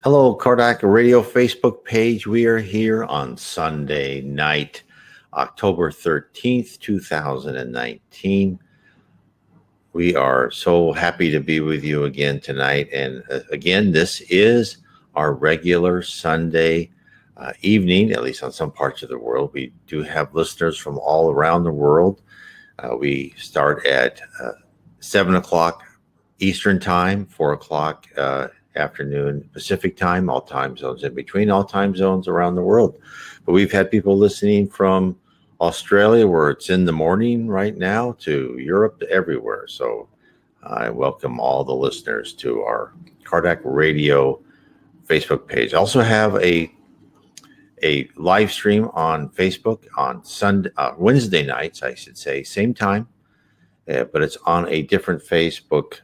Hello, Kardak Radio Facebook page. We are here on Sunday night, October 13th, 2019. We are so happy to be with you again tonight. And again, this is our regular Sunday evening, at least on some parts of the world. We do have listeners from all around the world. We start at 7 o'clock Eastern Time, 4 o'clock afternoon Pacific Time, all time zones in between, all time zones around the world. But we've had people listening from Australia, where it's in the morning right now, to Europe, to everywhere. So I welcome all the listeners to our Kardak Radio Facebook page. I also have a live stream on Facebook on Wednesday nights, I should say, same time, but it's on a different Facebook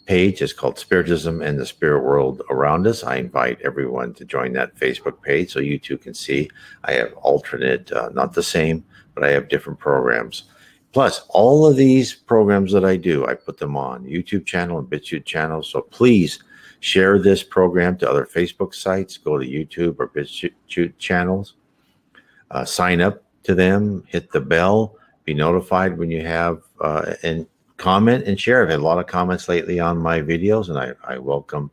page. It's called Spiritism and the Spirit World Around Us. I invite everyone to join that Facebook page so you too can see. I have alternate, not the same, but I have different programs. Plus, all of these programs that I do, I put them on YouTube channel and BitChute channel. So please share this program to other Facebook sites. Go to YouTube or BitChute channels. Sign up to them. Hit the bell. Be notified when you have and comment and share. I've had a lot of comments lately on my videos, and I welcome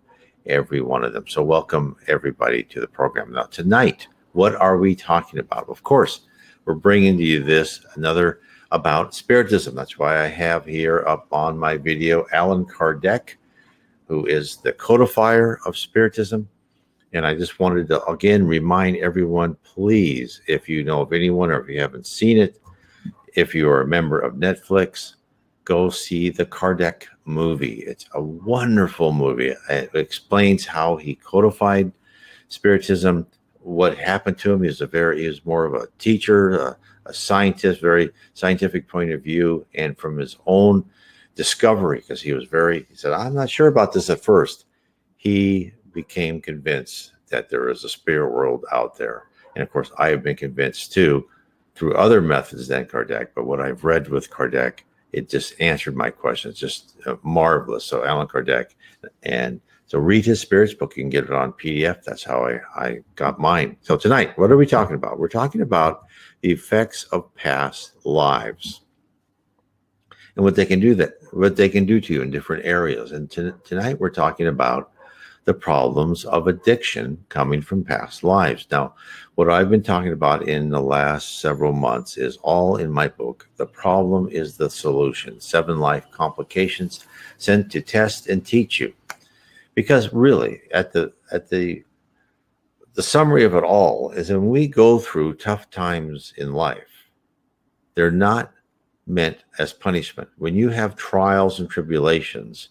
every one of them. So welcome everybody to the program. Now tonight, what are we talking about? Of course, we're bringing to you another about Spiritism. That's why I have here up on my video Allan Kardec, who is the codifier of Spiritism. And I just wanted to again remind everyone, please, if you know of anyone or if you haven't seen it, if you are a member of Netflix, go see the Kardec movie. It's a wonderful movie. It explains how he codified Spiritism, what happened to him. He was more of a teacher, a scientist, very scientific point of view, and from his own discovery, because he said, I'm not sure about this at first. He became convinced that there is a spirit world out there. And of course, I have been convinced too, through other methods than Kardec, but what I've read with Kardec, it just answered my questions, just marvelous. So Allan Kardec, and so read his Spirits book. You can get it on PDF. That's how I got mine. So tonight, what are we talking about? We're talking about the effects of past lives and what they can do to you in different areas. And tonight we're talking about the problems of addiction coming from past lives. Now, what I've been talking about in the last several months is all in my book, The Problem is the Solution, 7 Life Complications Sent to Test and Teach You. Because really, at the summary of it all is when we go through tough times in life, they're not meant as punishment. When you have trials and tribulations,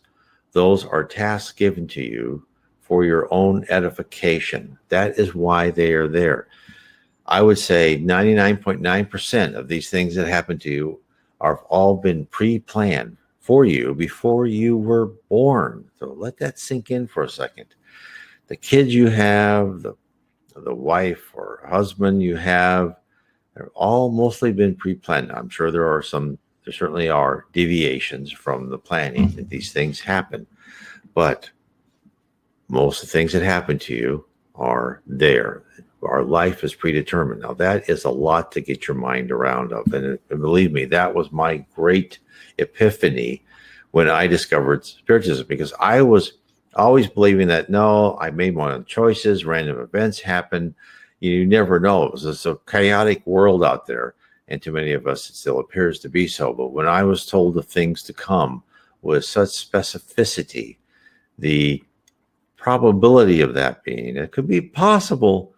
those are tasks given to you for your own edification. That is why they are there. I would say 99.9% of these things that happen to you have all been pre-planned for you before you were born. So let that sink in for a second. The kids you have, the wife or husband you have, they're all mostly been pre-planned. I'm sure there certainly are deviations from the planning that these things happen. But most of the things that happen to you are there. Our life is predetermined. Now, that is a lot to get your mind around of. And believe me, that was my great epiphany when I discovered Spiritism, because I was always believing that, no, I made my own choices, random events happen. You never know. It was a chaotic world out there. And to many of us, it still appears to be so. But when I was told of things to come with such specificity, the probability of that being, it could be possible,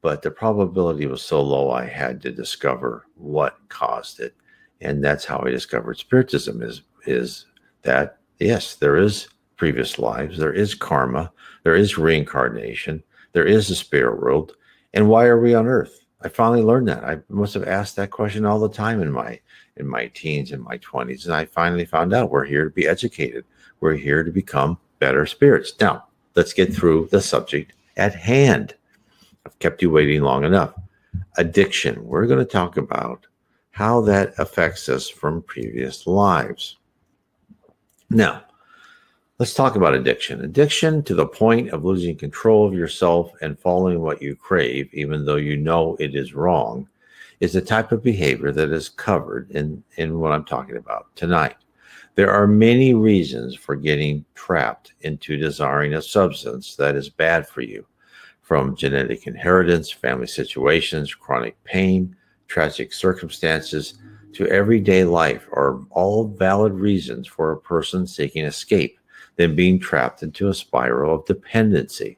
but the probability was so low, I had to discover what caused it. And that's how I discovered Spiritism is that, yes, there is previous lives, there is karma, there is reincarnation, there is a spirit world. And why are we on earth? I finally learned that. I must have asked that question all the time in my teens and my 20s. And I finally found out we're here to be educated. We're here to become better spirits. Now, let's get through the subject at hand. I've kept you waiting long enough. Addiction. We're going to talk about how that affects us from previous lives. Now, Let's talk about addiction. Addiction to the point of losing control of yourself and following what you crave, even though you know it is wrong, is the type of behavior that is covered in what I'm talking about tonight. There are many reasons for getting trapped into desiring a substance that is bad for you, from genetic inheritance, family situations, chronic pain, tragic circumstances, to everyday life are all valid reasons for a person seeking escape than being trapped into a spiral of dependency.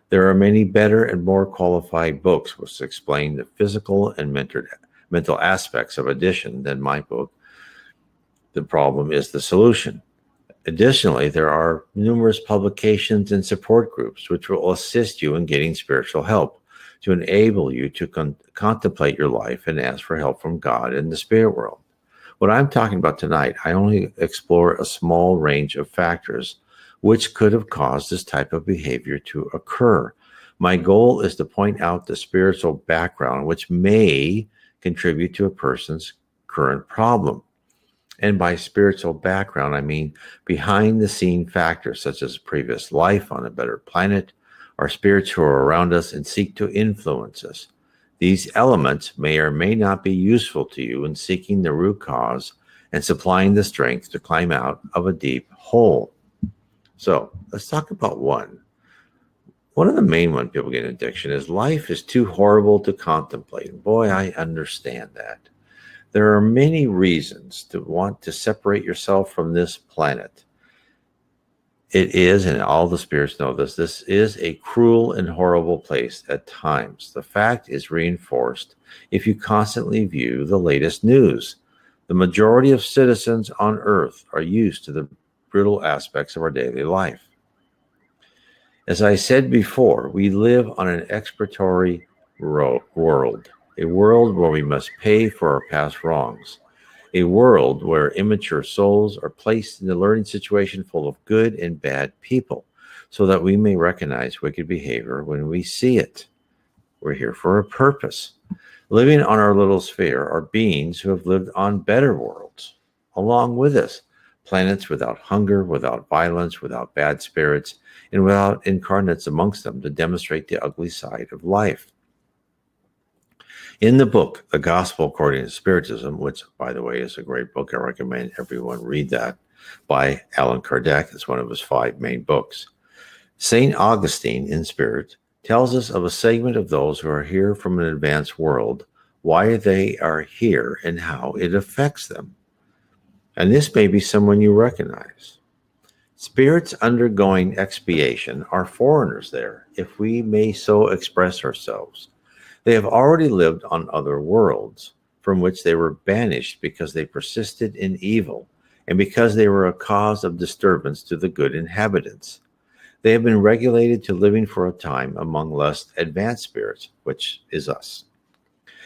There are many better and more qualified books which explain the physical and mental aspects of addiction than my book. The problem is the solution. Additionally, there are numerous publications and support groups which will assist you in getting spiritual help to enable you to contemplate your life and ask for help from God and the spirit world. What I'm talking about tonight, I only explore a small range of factors which could have caused this type of behavior to occur. My goal is to point out the spiritual background which may contribute to a person's current problem. And by spiritual background, I mean behind the scene factors such as previous life on a better planet, our spirits who are around us and seek to influence us. These elements may or may not be useful to you in seeking the root cause and supplying the strength to climb out of a deep hole. So let's talk about one. One of the main ones people get in addiction is life is too horrible to contemplate. Boy, I understand that. There are many reasons to want to separate yourself from this planet. It is, and all the spirits know this is a cruel and horrible place at times. The fact is reinforced if you constantly view the latest news. The majority of citizens on Earth are used to the brutal aspects of our daily life. As I said before, we live on an expiatory world, a world where we must pay for our past wrongs, a world where immature souls are placed in a learning situation full of good and bad people, so that we may recognize wicked behavior when we see it. We're here for a purpose. Living on our little sphere are beings who have lived on better worlds along with us, planets without hunger, without violence, without bad spirits, and without incarnates amongst them to demonstrate the ugly side of life. In the book, The Gospel According to Spiritism, which, by the way, is a great book, I recommend everyone read that, by Allan Kardec. It's one of his 5 main books. St. Augustine, in spirit, tells us of a segment of those who are here from an advanced world, why they are here, and how it affects them. And this may be someone you recognize. Spirits undergoing expiation are foreigners there, if we may so express ourselves. They have already lived on other worlds, from which they were banished because they persisted in evil, and because they were a cause of disturbance to the good inhabitants. They have been regulated to living for a time among less advanced spirits, which is us.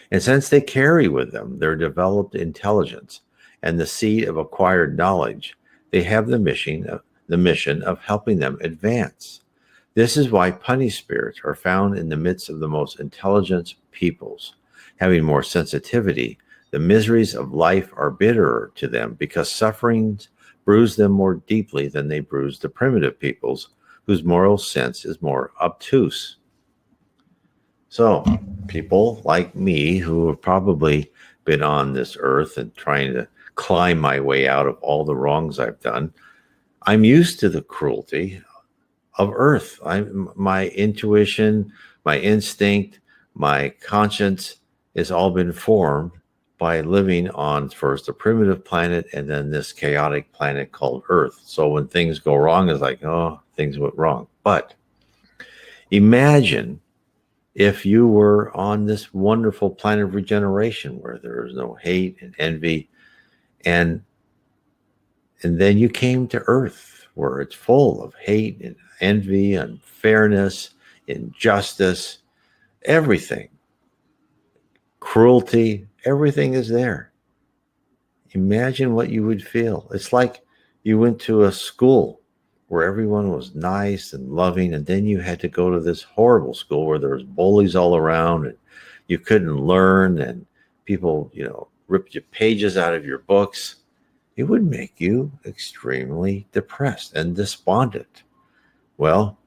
And since they carry with them their developed intelligence and the seed of acquired knowledge, they have the mission of helping them advance. This is why punished spirits are found in the midst of the most intelligent peoples. Having more sensitivity, the miseries of life are bitterer to them because sufferings bruise them more deeply than they bruise the primitive peoples, whose moral sense is more obtuse. So, people like me who have probably been on this earth and trying to climb my way out of all the wrongs I've done, I'm used to the cruelty of earth. My intuition, my instinct, my conscience has all been formed by living on first a primitive planet and then this chaotic planet called Earth. So when things go wrong, it's like, oh, things went wrong. But imagine if you were on this wonderful planet of regeneration where there is no hate and envy, and then you came to Earth where it's full of hate and envy, unfairness, injustice, everything, cruelty, everything is there. Imagine what you would feel. It's like you went to a school where everyone was nice and loving, and then you had to go to this horrible school where there was bullies all around and you couldn't learn, and people, ripped your pages out of your books. it would make you extremely depressed and despondent. Well,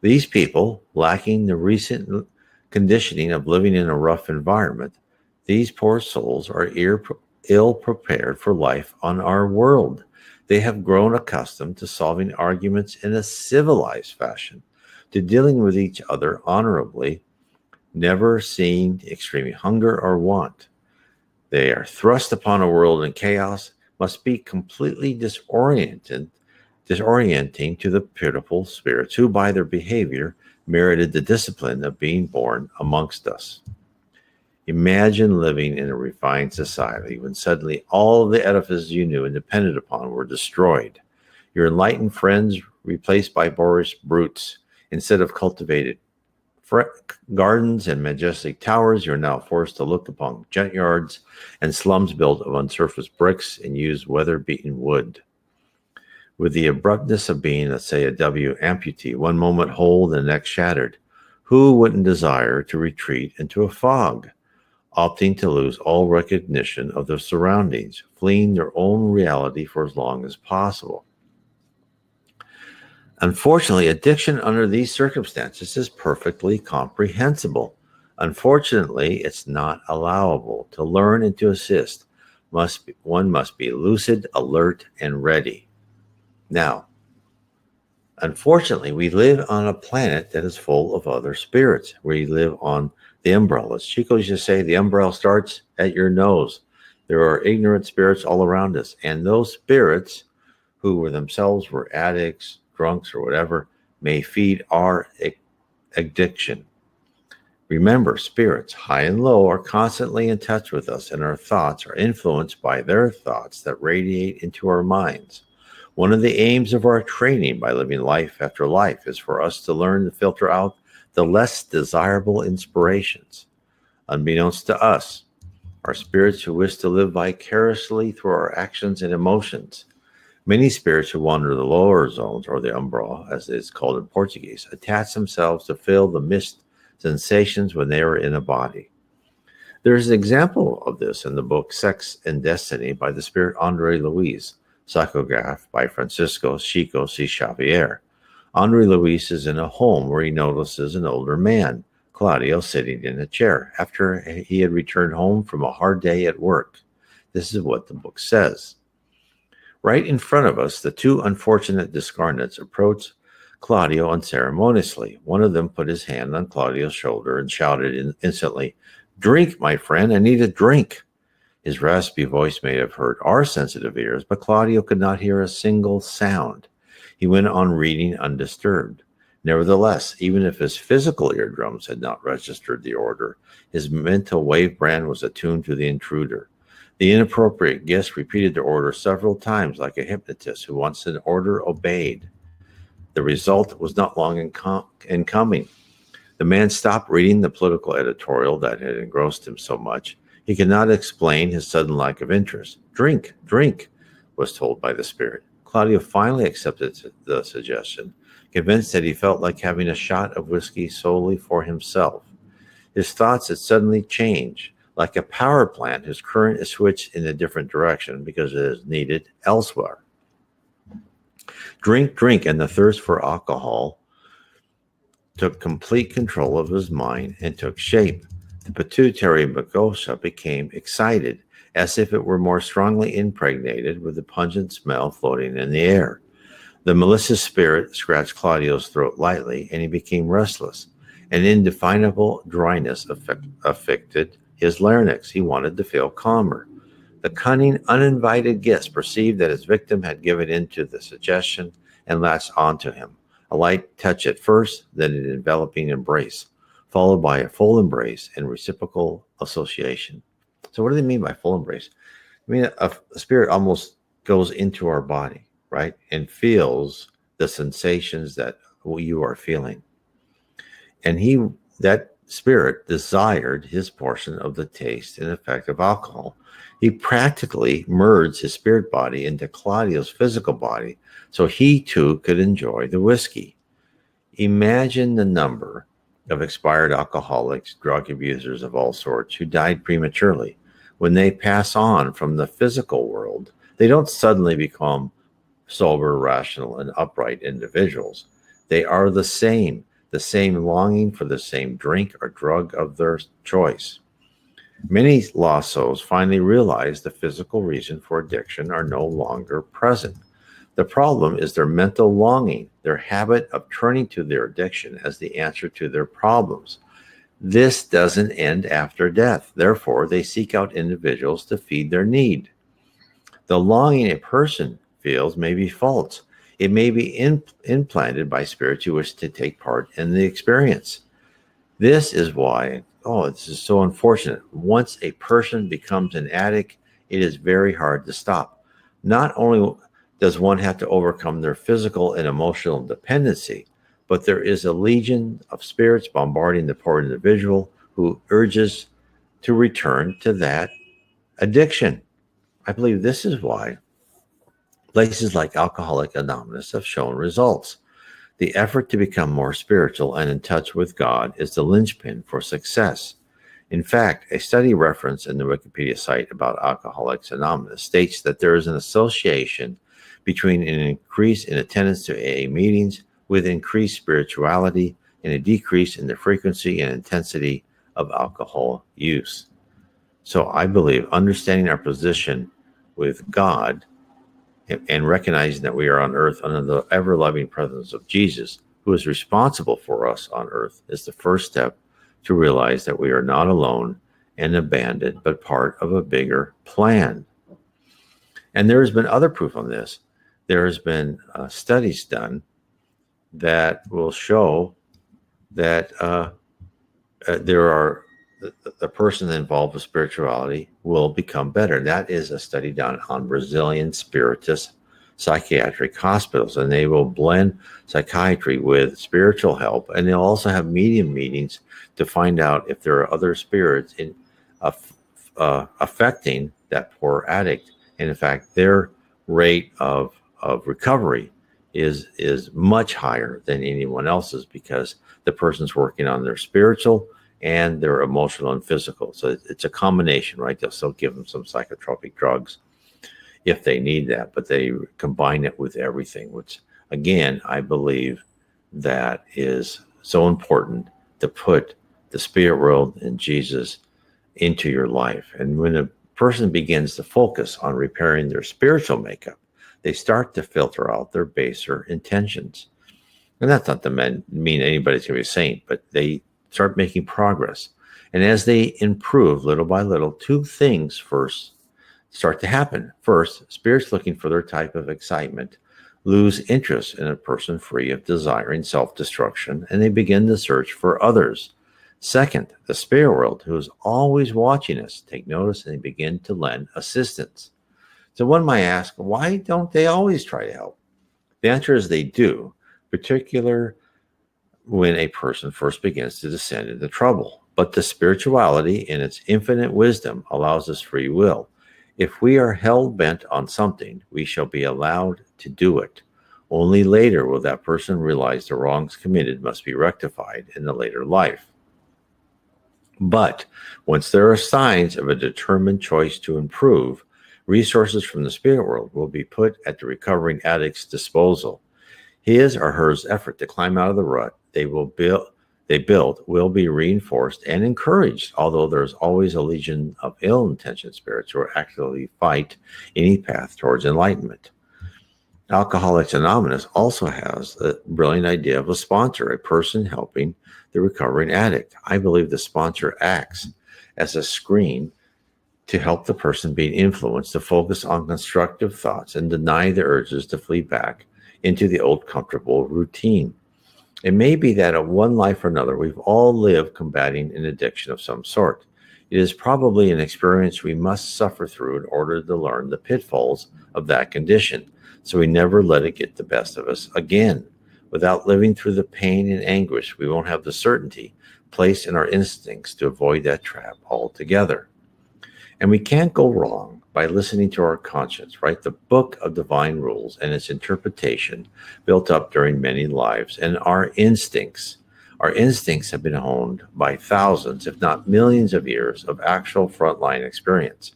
these people, lacking the recent conditioning of living in a rough environment, these poor souls are ill prepared for life on our world. They have grown accustomed to solving arguments in a civilized fashion, to dealing with each other honorably, never seeing extreme hunger or want. They are thrust upon a world in chaos, must be completely disorienting to the pitiful spirits who, by their behavior, merited the discipline of being born amongst us. Imagine living in a refined society when suddenly all of the edifices you knew and depended upon were destroyed. Your enlightened friends replaced by boorish brutes. Instead of cultivated gardens and majestic towers, you're now forced to look upon junkyards and slums built of unsurfaced bricks and used weather-beaten wood. With the abruptness of being, let's say, a W amputee, one moment whole, the next shattered, who wouldn't desire to retreat into a fog, opting to lose all recognition of their surroundings, fleeing their own reality for as long as possible? Unfortunately, addiction under these circumstances is perfectly comprehensible. Unfortunately, it's not allowable. To learn and to assist, one must be lucid, alert, and ready. Now, unfortunately, we live on a planet that is full of other spirits. We live on the umbrellas. Chico used to say the umbrella starts at your nose. There are ignorant spirits all around us, and those spirits who were themselves were addicts, drunks, or whatever, may feed our addiction. Remember, spirits, high and low, are constantly in touch with us, and our thoughts are influenced by their thoughts that radiate into our minds. One of the aims of our training by living life after life is for us to learn to filter out the less desirable inspirations. Unbeknownst to us, are spirits who wish to live vicariously through our actions and emotions. Many spirits who wander the lower zones, or the umbra, as it is called in Portuguese, attach themselves to feel the missed sensations when they are in a body. There is an example of this in the book Sex and Destiny by the spirit Andre Luis, psychographed by Francisco Chico C. Xavier. Andre Luis is in a home where he notices an older man, Claudio, sitting in a chair after he had returned home from a hard day at work. This is what the book says. Right in front of us, the two unfortunate discarnates approached Claudio unceremoniously. One of them put his hand on Claudio's shoulder and shouted instantly, "Drink, my friend, I need a drink." His raspy voice may have hurt our sensitive ears, but Claudio could not hear a single sound. He went on reading undisturbed. Nevertheless, even if his physical eardrums had not registered the order, his mental wave band was attuned to the intruder. The inappropriate guest repeated the order several times like a hypnotist who wants an order obeyed. The result was not long in coming. The man stopped reading the political editorial that had engrossed him so much. He could not explain his sudden lack of interest. "Drink, drink," was told by the spirit. Claudio finally accepted the suggestion, convinced that he felt like having a shot of whiskey solely for himself. His thoughts had suddenly changed, like a power plant whose current is switched in a different direction because it is needed elsewhere. Drink, drink, and the thirst for alcohol took complete control of his mind and took shape. The pituitary mucosa became excited, as if it were more strongly impregnated with the pungent smell floating in the air. The malicious spirit scratched Claudio's throat lightly, and he became restless. An indefinable dryness affected his larynx. He wanted to feel calmer. The cunning, uninvited guest perceived that his victim had given in to the suggestion and latched onto him. A light touch at first, then an enveloping embrace, followed by a full embrace and reciprocal association. So what do they mean by full embrace? I mean, a spirit almost goes into our body, right, and feels the sensations that you are feeling. And that spirit desired his portion of the taste and effect of alcohol. He practically merged his spirit body into Claudio's physical body so he too could enjoy the whiskey. Imagine the number of expired alcoholics, drug abusers of all sorts who died prematurely when they pass on from the physical world. They don't suddenly become sober, rational, and upright individuals. They are the same longing for the same drink or drug of their choice. Many lost souls finally realize the physical reason for addiction are no longer present. The problem is their mental longing, their habit of turning to their addiction as the answer to their problems. This doesn't end after death. Therefore, they seek out individuals to feed their need. The longing a person feels may be false. It may be implanted by spirits who wish to take part in the experience. This is why, this is so unfortunate. Once a person becomes an addict, it is very hard to stop. Not only does one have to overcome their physical and emotional dependency, but there is a legion of spirits bombarding the poor individual who urges to return to that addiction. I believe this is why places like Alcoholics Anonymous have shown results. The effort to become more spiritual and in touch with God is the linchpin for success. In fact, a study referenced in the Wikipedia site about Alcoholics Anonymous states that there is an association between an increase in attendance to AA meetings with increased spirituality and a decrease in the frequency and intensity of alcohol use. So I believe understanding our position with God and recognizing that we are on earth under the ever-loving presence of Jesus, who is responsible for us on earth, is the first step to realize that we are not alone and abandoned, but part of a bigger plan. And there has been other proof on this. There has been studies done that will show that the person involved with spirituality will become better. That is a study done on Brazilian Spiritist psychiatric hospitals, and they will blend psychiatry with spiritual help, and they'll also have medium meetings to find out if there are other spirits affecting that poor addict. And in fact, their rate of recovery is much higher than anyone else's because the person's working on their spiritual and their emotional and physical. So it's a combination, right? They'll still give them some psychotropic drugs if they need that, but they combine it with everything, which again, I believe that is so important to put the spirit world and Jesus into your life. And when a person begins to focus on repairing their spiritual makeup, they start to filter out their baser intentions. And that's not to mean anybody's going to be a saint, but they start making progress. And as they improve little by little, two things first start to happen. First, spirits looking for their type of excitement lose interest in a person free of desiring self-destruction, and they begin to search for others. Second, the spirit world, who is always watching us, take notice and they begin to lend assistance. So one might ask, why don't they always try to help? The answer is they do, particularly when a person first begins to descend into trouble. But the spirituality in its infinite wisdom allows us free will. If we are hell-bent on something, we shall be allowed to do it. Only later will that person realize the wrongs committed must be rectified in the later life. But once there are signs of a determined choice to improve, resources from the spirit world will be put at the recovering addict's disposal. His or her effort to climb out of the rut they build will be reinforced and encouraged, although there's always a legion of ill-intentioned spirits who actively fight any path towards enlightenment. Alcoholics Anonymous also has a brilliant idea of a sponsor, a person helping the recovering addict. I believe the sponsor acts as a screen to help the person being influenced to focus on constructive thoughts and deny the urges to flee back into the old comfortable routine. It may be that at one life or another, we've all lived combating an addiction of some sort. It is probably an experience we must suffer through in order to learn the pitfalls of that condition, so we never let it get the best of us again. Without living through the pain and anguish, we won't have the certainty placed in our instincts to avoid that trap altogether. And we can't go wrong by listening to our conscience, right? The book of divine rules and its interpretation built up during many lives, and our instincts. Our instincts have been honed by thousands, if not millions of years of actual frontline experience.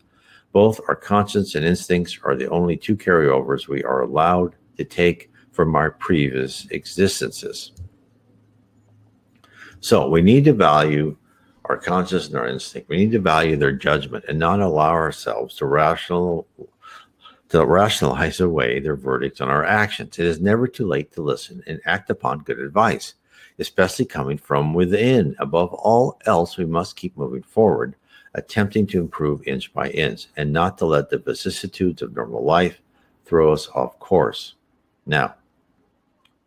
Both our conscience and instincts are the only two carryovers we are allowed to take from our previous existences. So we need to value our conscience and our instinct. We need to value their judgment and not allow ourselves to rationalize away their verdicts on our actions. It is never too late to listen and act upon good advice, especially coming from within. Above all else, we must keep moving forward, attempting to improve inch by inch, and not to let the vicissitudes of normal life throw us off course. Now,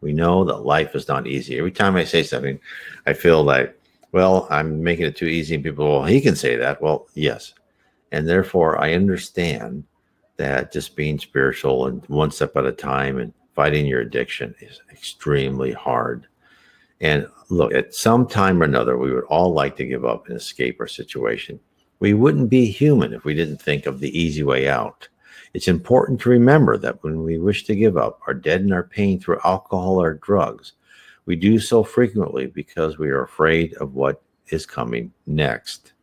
we know that life is not easy. Every time I say something, I feel like, well, I'm making it too easy. And people, well, he can say that. Well, yes. And therefore, I understand that just being spiritual and one step at a time and fighting your addiction is extremely hard. And look, at some time or another, we would all like to give up and escape our situation. We wouldn't be human if we didn't think of the easy way out. It's important to remember that when we wish to give up or deaden our pain through alcohol or drugs, we do so frequently because we are afraid of what is coming next.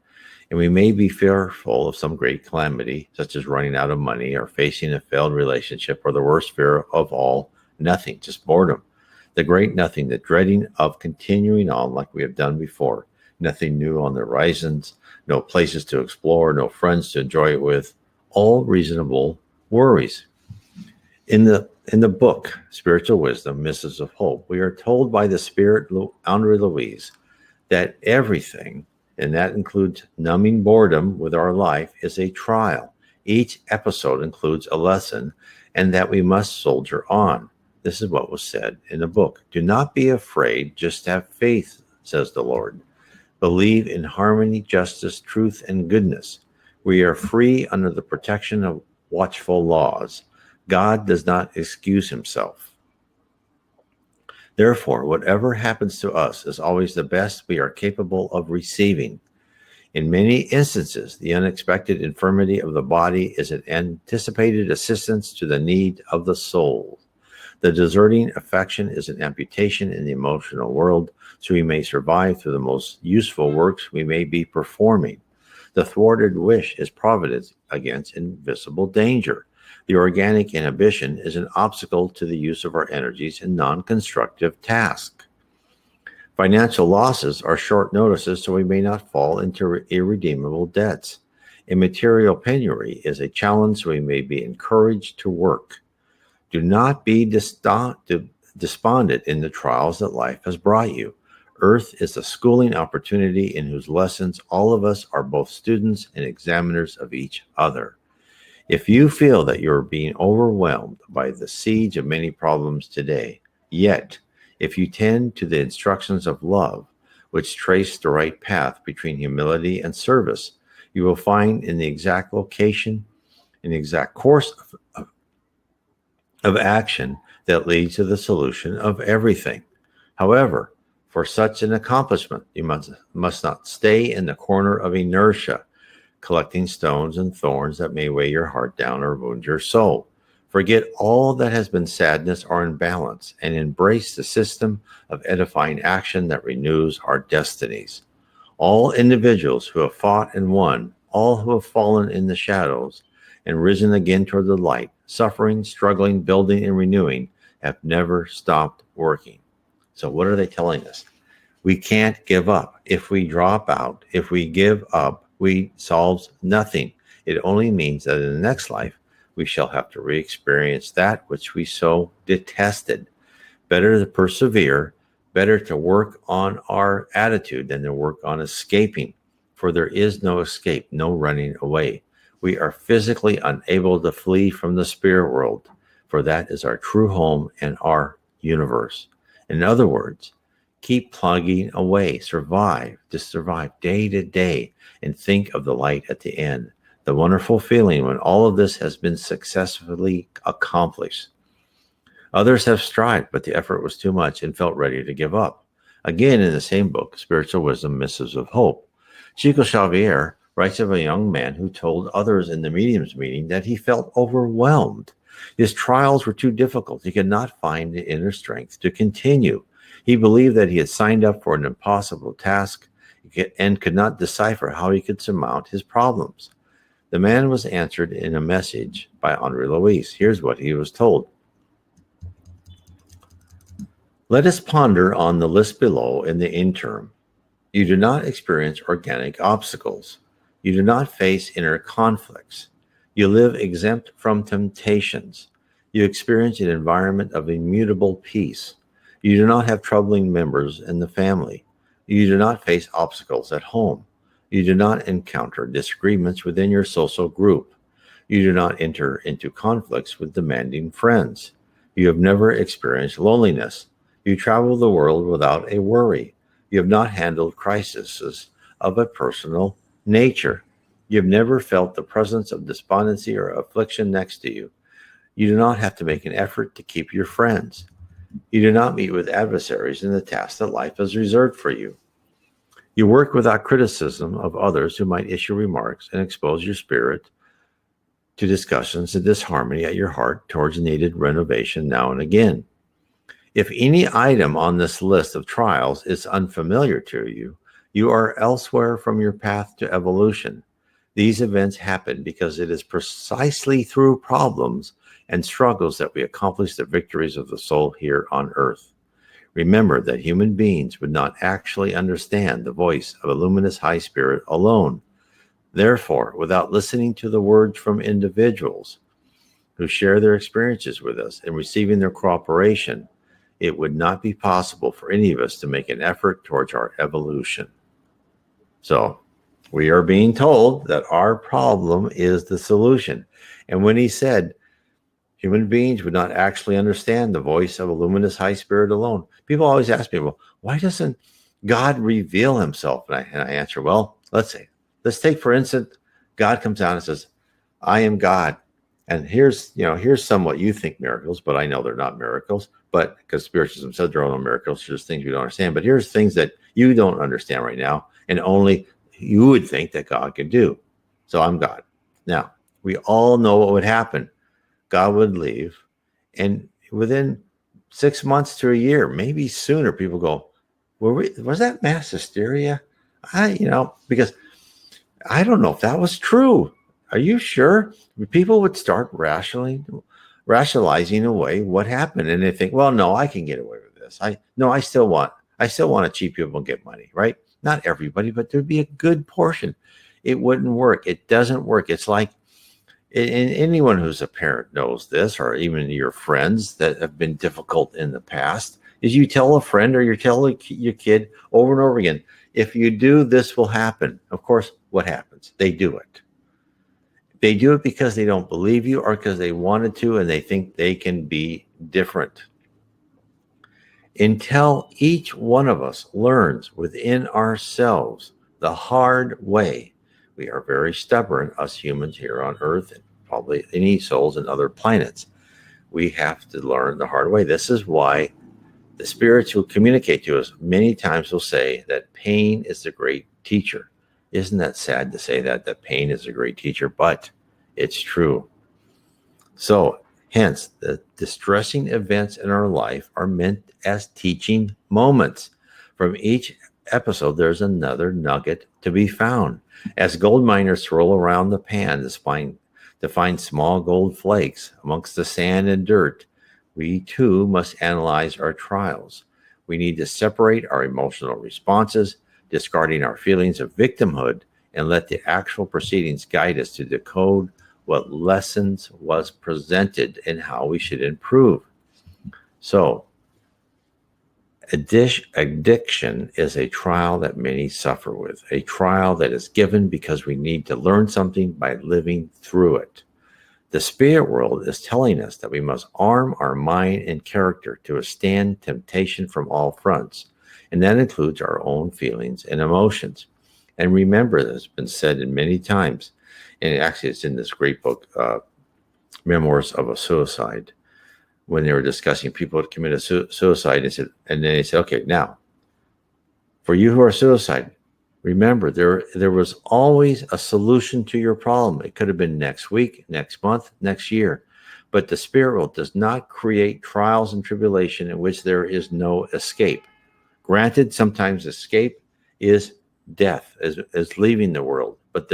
And we may be fearful of some great calamity, such as running out of money or facing a failed relationship, or the worst fear of all, nothing, just boredom. The great nothing, the dreading of continuing on like we have done before. Nothing new on the horizons, no places to explore, no friends to enjoy it with, all reasonable worries. In the book, Spiritual Wisdom, Missives of Hope, we are told by the Spirit, Andre Louise, that everything, and that includes numbing boredom with our life, is a trial. Each episode includes a lesson, and that we must soldier on. This is what was said in the book. Do not be afraid, just have faith, says the Lord. Believe in harmony, justice, truth, and goodness. We are free under the protection of watchful laws. God does not excuse himself. Therefore, whatever happens to us is always the best we are capable of receiving. In many instances, the unexpected infirmity of the body is an anticipated assistance to the need of the soul. The deserting affection is an amputation in the emotional world, so we may survive through the most useful works we may be performing. The thwarted wish is providence against invisible danger. The organic inhibition is an obstacle to the use of our energies in non-constructive tasks. Financial losses are short notices so we may not fall into irredeemable debts. Immaterial penury is a challenge so we may be encouraged to work. Do not be despondent in the trials that life has brought you. Earth is a schooling opportunity in whose lessons all of us are both students and examiners of each other. If you feel that you're being overwhelmed by the siege of many problems today, yet, if you tend to the instructions of love, which trace the right path between humility and service, you will find in the exact location, in the exact course of action that leads to the solution of everything. However, for such an accomplishment, you must not stay in the corner of inertia, collecting stones and thorns that may weigh your heart down or wound your soul. Forget all that has been sadness or imbalance and embrace the system of edifying action that renews our destinies. All individuals who have fought and won, all who have fallen in the shadows and risen again toward the light, suffering, struggling, building, and renewing, have never stopped working. So what are they telling us? We can't give up. If we drop out, if we give up, we solves nothing. It only means that in the next life, we shall have to re-experience that which we so detested. Better to persevere, better to work on our attitude than to work on escaping, for there is no escape, no running away. We are physically unable to flee from the spirit world, for that is our true home and our universe. In other words, keep plugging away, survive day to day, and think of the light at the end, the wonderful feeling when all of this has been successfully accomplished. Others have strived, but the effort was too much and felt ready to give up. Again, in the same book, Spiritual Wisdom, Missives of Hope, Chico Xavier writes of a young man who told others in the mediums meeting that he felt overwhelmed. His trials were too difficult. He could not find the inner strength to continue. He believed that he had signed up for an impossible task and could not decipher how he could surmount his problems. The man was answered in a message by Andre Louis. Here's what he was told. Let us ponder on the list below in the interim. You do not experience organic obstacles. You do not face inner conflicts. You live exempt from temptations. You experience an environment of immutable peace. You do not have troubling members in the family. You do not face obstacles at home. You do not encounter disagreements within your social group. You do not enter into conflicts with demanding friends. You have never experienced loneliness. You travel the world without a worry. You have not handled crises of a personal nature. You have never felt the presence of despondency or affliction next to you. You do not have to make an effort to keep your friends. You do not meet with adversaries in the tasks that life has reserved for you. You work without criticism of others who might issue remarks and expose your spirit to discussions of disharmony at your heart towards needed renovation now and again. If any item on this list of trials is unfamiliar to you, you are elsewhere from your path to evolution. These events happen because it is precisely through problems and struggles that we accomplish the victories of the soul here on earth. Remember that human beings would not actually understand the voice of a luminous high spirit alone. Therefore, without listening to the words from individuals who share their experiences with us and receiving their cooperation, it would not be possible for any of us to make an effort towards our evolution. So, we are being told that our problem is the solution. And when he said, human beings would not actually understand the voice of a luminous high spirit alone. People always ask me, well, why doesn't God reveal himself? And I answer, well, let's take, for instance, God comes down and says, I am God. And here's some what you think miracles, but I know they're not miracles. But because Spiritism said there are no miracles, there's things we don't understand. But here's things that you don't understand right now, and only you would think that God can do. So I'm God. Now, we all know what would happen. God would leave, and within 6 months to a year, maybe sooner, people go, was that mass hysteria? Because I don't know if that was true. Are you sure? People would start rationalizing away what happened, and they think, well, no, I can get away with this. I still want to cheat people and get money, right? Not everybody, but there'd be a good portion. It wouldn't work. It doesn't work. It's like, and anyone who's a parent knows this, or even your friends that have been difficult in the past, is you tell a friend or you tell your kid over and over again, if you do, this will happen. Of course, what happens? They do it. They do it because they don't believe you or because they wanted to and they think they can be different. Until each one of us learns within ourselves the hard way, we are very stubborn, us humans here on Earth, and probably any souls in other planets. We have to learn the hard way. This is why the spirits who communicate to us many times will say that pain is the great teacher. Isn't that sad to say that pain is a great teacher? But it's true. So, hence, the distressing events in our life are meant as teaching moments. From each episode, there's another nugget to be found. As gold miners swirl around the pan to find small gold flakes amongst the sand and dirt, we too must analyze our trials. We need to separate our emotional responses, discarding our feelings of victimhood, and let the actual proceedings guide us to decode what lessons was presented and how we should improve. So, addiction is a trial that many suffer with, a trial that is given because we need to learn something by living through it. The spirit world is telling us that we must arm our mind and character to withstand temptation from all fronts, and that includes our own feelings and emotions. And remember, this has been said in many times, and actually it's in this great book, Memoirs of a Suicide, when they were discussing people who committed suicide, and then they said, okay, now, for you who are suicide, remember, there was always a solution to your problem. It could have been next week, next month, next year. But the spirit world does not create trials and tribulation in which there is no escape. Granted, sometimes escape is death, is leaving the world. But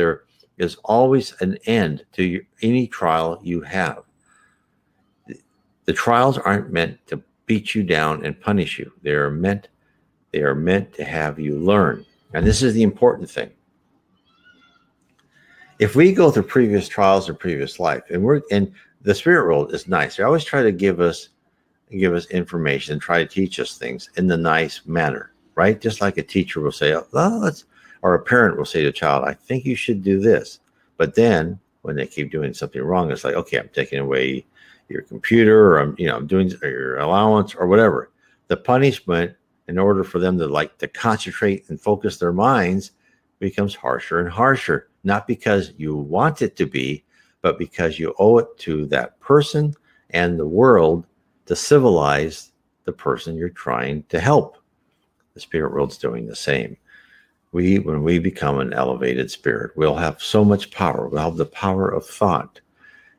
There's always an end to any trial you have. The trials aren't meant to beat you down and punish you. They are meant to have you learn. And this is the important thing. If we go through previous trials or previous life, and the spirit world is nice. They always try to give us information, try to teach us things in the nice manner, right? Just like a teacher will say, "Oh, or a parent will say to a child, I think you should do this." But then when they keep doing something wrong, it's like, okay, I'm taking away your computer, or I'm doing your allowance or whatever. The punishment, in order for them to concentrate and focus their minds, becomes harsher and harsher, not because you want it to be, but because you owe it to that person and the world to civilize the person you're trying to help. The spirit world's doing the same. When we become an elevated spirit, we'll have so much power. We'll have the power of thought.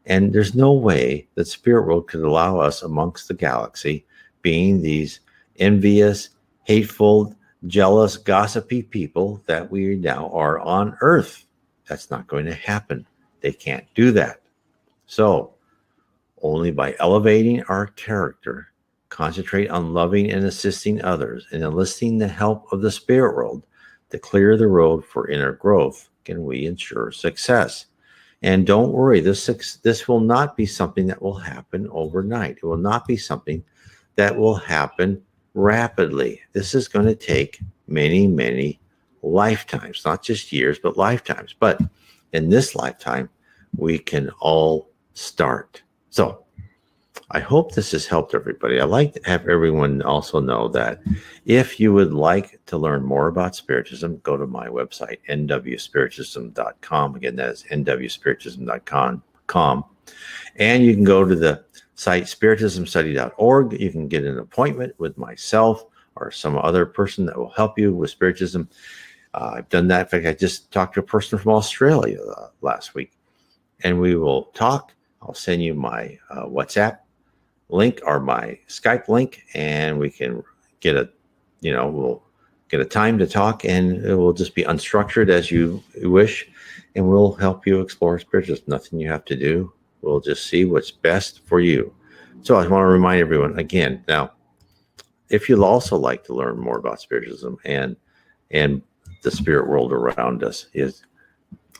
And there's no way that spirit world could allow us amongst the galaxy, being these envious, hateful, jealous, gossipy people that we now are on Earth. That's not going to happen. They can't do that. So only by elevating our character, concentrate on loving and assisting others, and enlisting the help of the spirit world to clear the road for inner growth, can we ensure success. And don't worry, this will not be something that will happen overnight. It will not be something that will happen rapidly. This is going to take many, many lifetimes, not just years, but lifetimes. But in this lifetime, we can all start. So I hope this has helped everybody. I'd like to have everyone also know that if you would like to learn more about Spiritism, go to my website, nwspiritism.com. Again, that is nwspiritism.com. And you can go to the site spiritismstudy.org. You can get an appointment with myself or some other person that will help you with Spiritism. I've done that. In fact, I just talked to a person from Australia last week, and we will talk. I'll send you my WhatsApp link or my Skype link, and we can we'll get a time to talk, and it will just be unstructured as you wish, and we'll help you explore Spiritism. Nothing you have to do. We'll just see what's best for you. So I want to remind everyone again, now, if you'd also like to learn more about Spiritism and the spirit world around us, is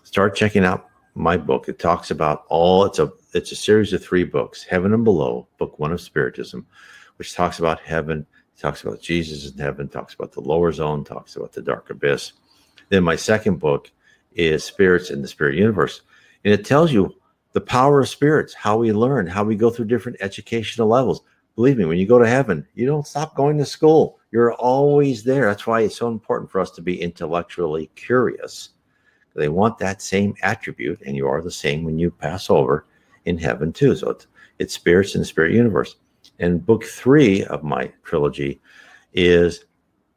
start checking out my book. It talks about it's a series of 3 books, Heaven and Below, book 1 of Spiritism, which talks about heaven, talks about Jesus in heaven, talks about the lower zone, talks about the dark abyss. Then my second book is Spirits in the Spirit Universe. And it tells you the power of spirits, how we learn, how we go through different educational levels. Believe me, when you go to heaven, you don't stop going to school. You're always there. That's why it's so important for us to be intellectually curious. They want that same attribute, and you are the same when you pass over in heaven too. So it's Spirits in the Spirit Universe. And book 3 of my trilogy is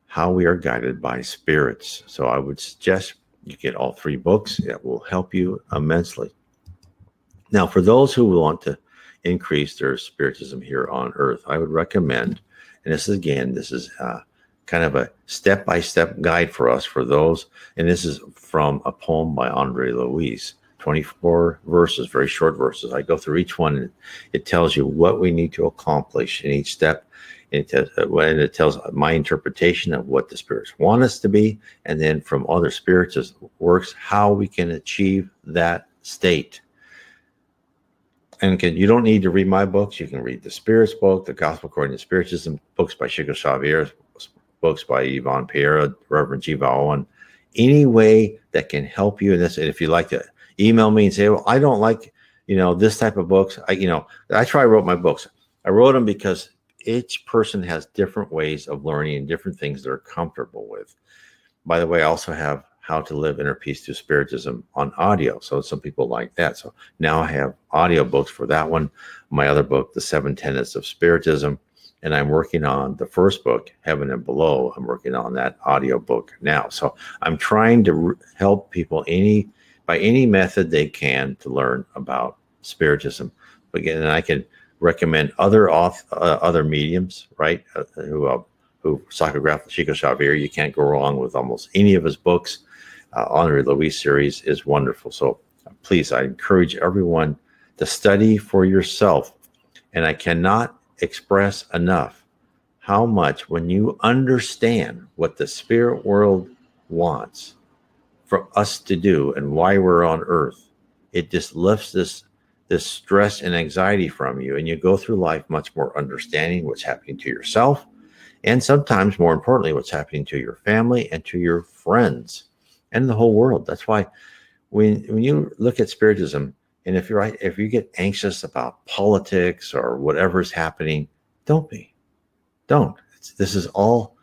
How We Are Guided by Spirits. So I would suggest you get all 3 books. That will help you immensely. Now, for those who want to increase their Spiritism here on Earth, I would recommend, and this is kind of a step-by-step guide for us, for those, and this is from a poem by Andre Louis, 24 verses, very short verses. I go through each one, and it tells you what we need to accomplish in each step. It tells my interpretation of what the spirits want us to be, and then from other spirits works, how we can achieve that state. And you don't need to read my books. You can read the Spirits book, the Gospel According to Spiritism, books by Chico Xavier, books by Yvonne Pierre, Reverend Jiva Owen, any way that can help you in this. And if you like to email me and say, well, I don't like, this type of books. That's why I wrote my books. I wrote them because each person has different ways of learning and different things they're comfortable with. By the way, I also have How to Live Inner Peace Through Spiritism on audio. So some people like that. So now I have audio books for that one. My other book, The 7 Tenets of Spiritism. And I'm working on the first book, Heaven and Below. I'm working on that audio book now. So I'm trying to help people by any method they can to learn about Spiritism. Again, and I can recommend other mediums, right? Who psychograph Chico Xavier. You can't go wrong with almost any of his books. Henri Louis series is wonderful. So please, I encourage everyone to study for yourself. And I cannot express enough how much, when you understand what the spirit world wants for us to do and why we're on earth, it just lifts this stress and anxiety from you, and you go through life much more understanding what's happening to yourself, and sometimes more importantly what's happening to your family and to your friends and the whole world. That's why when you look at Spiritism, and if you get anxious about politics or whatever's happening, don't be. Don't. This is all,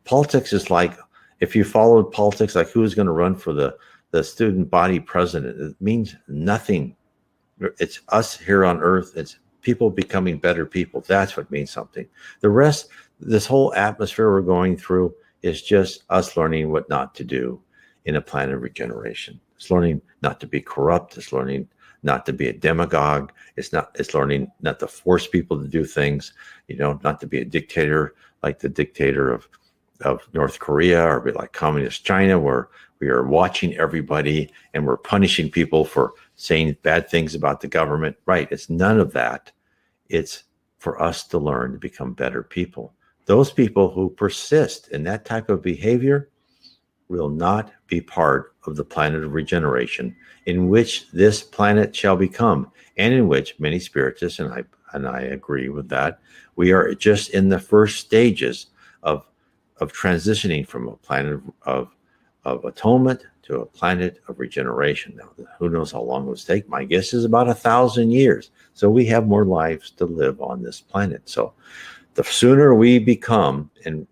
politics is like, if you followed politics, like who's going to run for the student body president, it means nothing. It's us here on earth. It's people becoming better people. That's what means something. The rest, this whole atmosphere we're going through is just us learning what not to do in a plan of regeneration. It's learning not to be corrupt. It's learning not to be a demagogue. It's learning not to force people to do things, not to be a dictator like the dictator of North Korea, or be like communist China, where we are watching everybody and we're punishing people for saying bad things about the government. Right. It's none of that. It's for us to learn to become better people. Those people who persist in that type of behavior will not be part of the planet of regeneration, in which this planet shall become, and in which many spiritists, and I agree with that, we are just in the first stages of transitioning from a planet of atonement to a planet of regeneration. Now, who knows how long it will take? My guess is about 1,000 years. So we have more lives to live on this planet. So the sooner we become in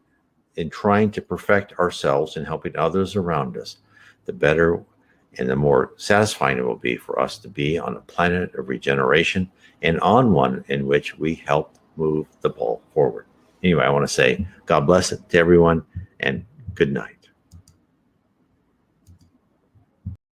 trying to perfect ourselves and helping others around us, the better and the more satisfying it will be for us to be on a planet of regeneration, and on one in which we help move the ball forward. Anyway, I want to say God bless it to everyone, and good night.